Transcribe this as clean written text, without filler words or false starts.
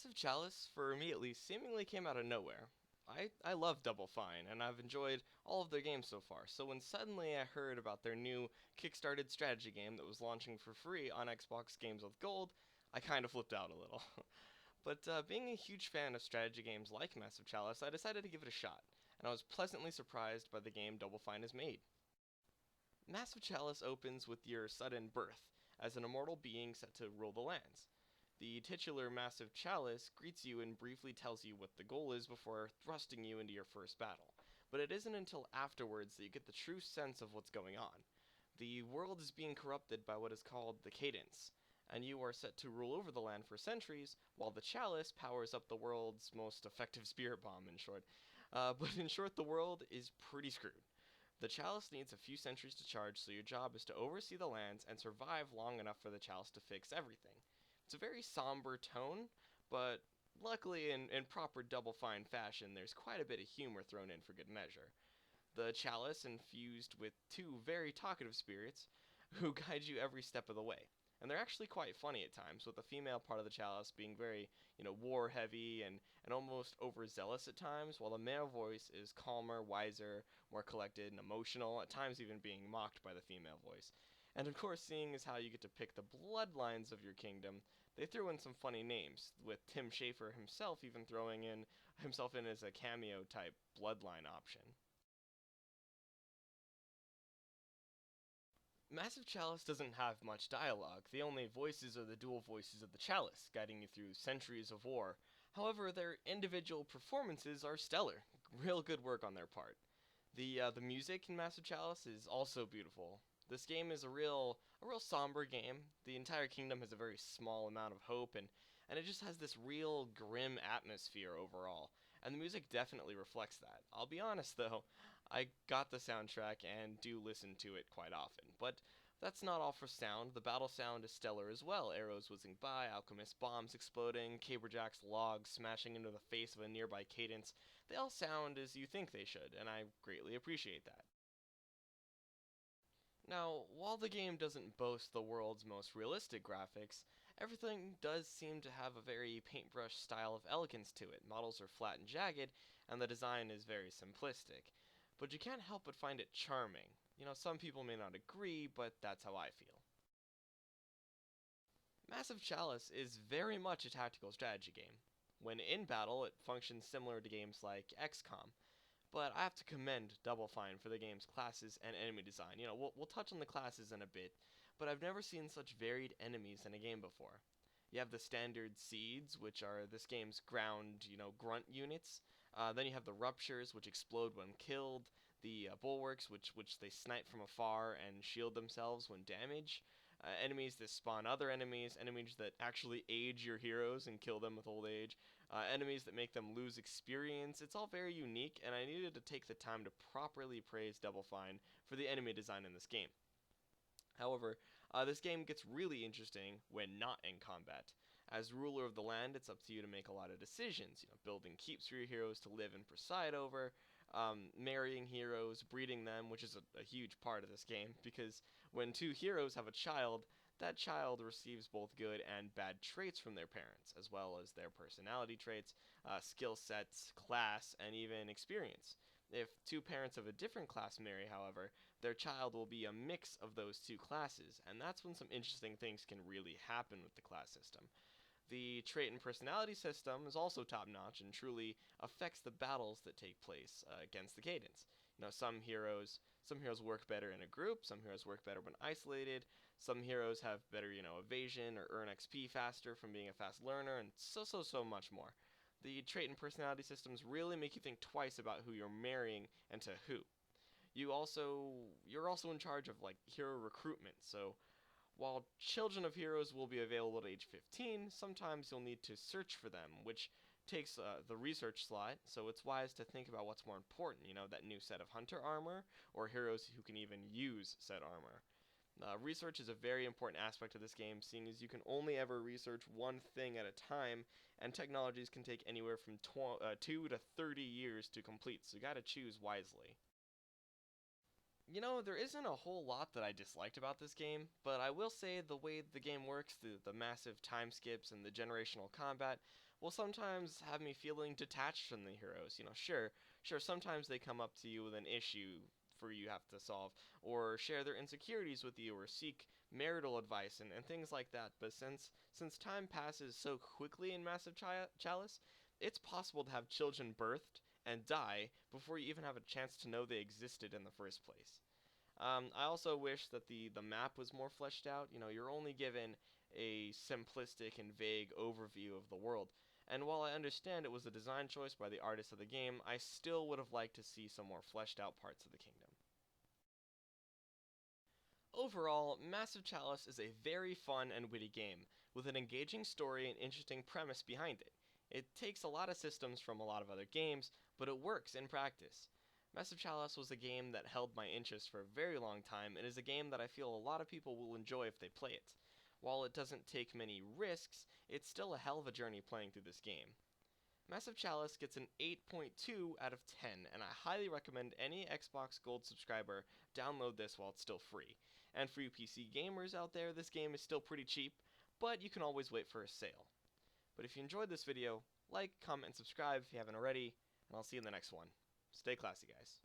Massive Chalice, for me at least, seemingly came out of nowhere. I love Double Fine, and I've enjoyed all of their games so far, so when suddenly I heard about their new kickstarted strategy game that was launching for free on Xbox Games with Gold, I kind of flipped out a little. But being a huge fan of strategy games like Massive Chalice, I decided to give it a shot, and I was pleasantly surprised by the game Double Fine has made. Massive Chalice opens with your sudden birth, as an immortal being set to rule the lands. The titular Massive Chalice greets you and briefly tells you what the goal is before thrusting you into your first battle, but it isn't until afterwards that you get the true sense of what's going on. The world is being corrupted by what is called the Cadence, and you are set to rule over the land for centuries, while the Chalice powers up the world's most effective spirit bomb, in short. But in short, the world is pretty screwed. The Chalice needs a few centuries to charge, so your job is to oversee the lands and survive long enough for the Chalice to fix everything. It's a very somber tone, but luckily, in proper Double Fine fashion, there's quite a bit of humor thrown in for good measure. The Chalice infused with two very talkative spirits who guide you every step of the way. And they're actually quite funny at times, with the female part of the Chalice being very, war heavy and almost overzealous at times, while the male voice is calmer, wiser, more collected, and emotional, at times even being mocked by the female voice. And of course, seeing as how you get to pick the bloodlines of your kingdom, they threw in some funny names, with Tim Schafer himself even throwing in himself in as a cameo type bloodline option. Massive Chalice doesn't have much dialogue. The only voices are the dual voices of the Chalice, guiding you through centuries of war. However, their individual performances are stellar. Real good work on their part. The music in Massive Chalice is also beautiful. This game is a real somber game. The entire kingdom has a very small amount of hope, and it just has this real grim atmosphere overall. And the music definitely reflects that. I'll be honest though, I got the soundtrack and do listen to it quite often. But that's not all for sound. The battle sound is stellar as well. Arrows whizzing by, alchemist bombs exploding, caberjack's logs smashing into the face of a nearby cadence. They all sound as you think they should, and I greatly appreciate that. Now, while the game doesn't boast the world's most realistic graphics, everything does seem to have a very paintbrush style of elegance to it. Models are flat and jagged, and the design is very simplistic. But you can't help but find it charming. Some people may not agree, but that's how I feel. Massive Chalice is very much a tactical strategy game. When in battle, it functions similar to games like XCOM, but I have to commend Double Fine for the game's classes and enemy design. We'll touch on the classes in a bit, but I've never seen such varied enemies in a game before. You have the standard seeds, which are this game's ground, grunt units. Then you have the ruptures, which explode when killed. The bulwarks, which they snipe from afar and shield themselves when damaged. Enemies that spawn other enemies that actually age your heroes and kill them with old age, enemies that make them lose experience. It's all very unique, and I needed to take the time to properly praise Double Fine for the enemy design in this game. However, this game gets really interesting when not in combat. As ruler of the land, it's up to you to make a lot of decisions. Building keeps for your heroes to live and preside over, marrying heroes, breeding them, which is a huge part of this game, because when two heroes have a child, that child receives both good and bad traits from their parents, as well as their personality traits, skill sets, class, and even experience. If two parents of a different class marry, however, their child will be a mix of those two classes, and that's when some interesting things can really happen with the class system. The trait and personality system is also top notch and truly affects the battles that take place against the Cadence. Some heroes work better in a group. Some heroes work better when isolated. Some heroes have better, evasion or earn XP faster from being a fast learner, and so much more. The trait and personality systems really make you think twice about who you're marrying and to who. You're also in charge of hero recruitment, so while Children of Heroes will be available at age 15, sometimes you'll need to search for them, which takes the research slot, so it's wise to think about what's more important, that new set of hunter armor, or heroes who can even use said armor. Research is a very important aspect of this game, seeing as you can only ever research one thing at a time, and technologies can take anywhere from 2 to 30 years to complete, so you gotta choose wisely. There isn't a whole lot that I disliked about this game, but I will say the way the game works, the massive time skips and the generational combat, will sometimes have me feeling detached from the heroes. Sure, sometimes they come up to you with an issue for you have to solve, or share their insecurities with you, or seek marital advice and things like that. But since time passes so quickly in Chalice, it's possible to have children birthed and die before you even have a chance to know they existed in the first place. I also wish that the map was more fleshed out. You're only given a simplistic and vague overview of the world. And while I understand it was a design choice by the artist of the game, I still would have liked to see some more fleshed out parts of the kingdom. Overall, Massive Chalice is a very fun and witty game, with an engaging story and interesting premise behind it. It takes a lot of systems from a lot of other games, but it works in practice. Massive Chalice was a game that held my interest for a very long time and is a game that I feel a lot of people will enjoy if they play it. While it doesn't take many risks, it's still a hell of a journey playing through this game. Massive Chalice gets an 8.2 out of 10, and I highly recommend any Xbox Gold subscriber download this while it's still free. And for you PC gamers out there, this game is still pretty cheap, but you can always wait for a sale. But if you enjoyed this video, like, comment, and subscribe if you haven't already, and I'll see you in the next one. Stay classy, guys.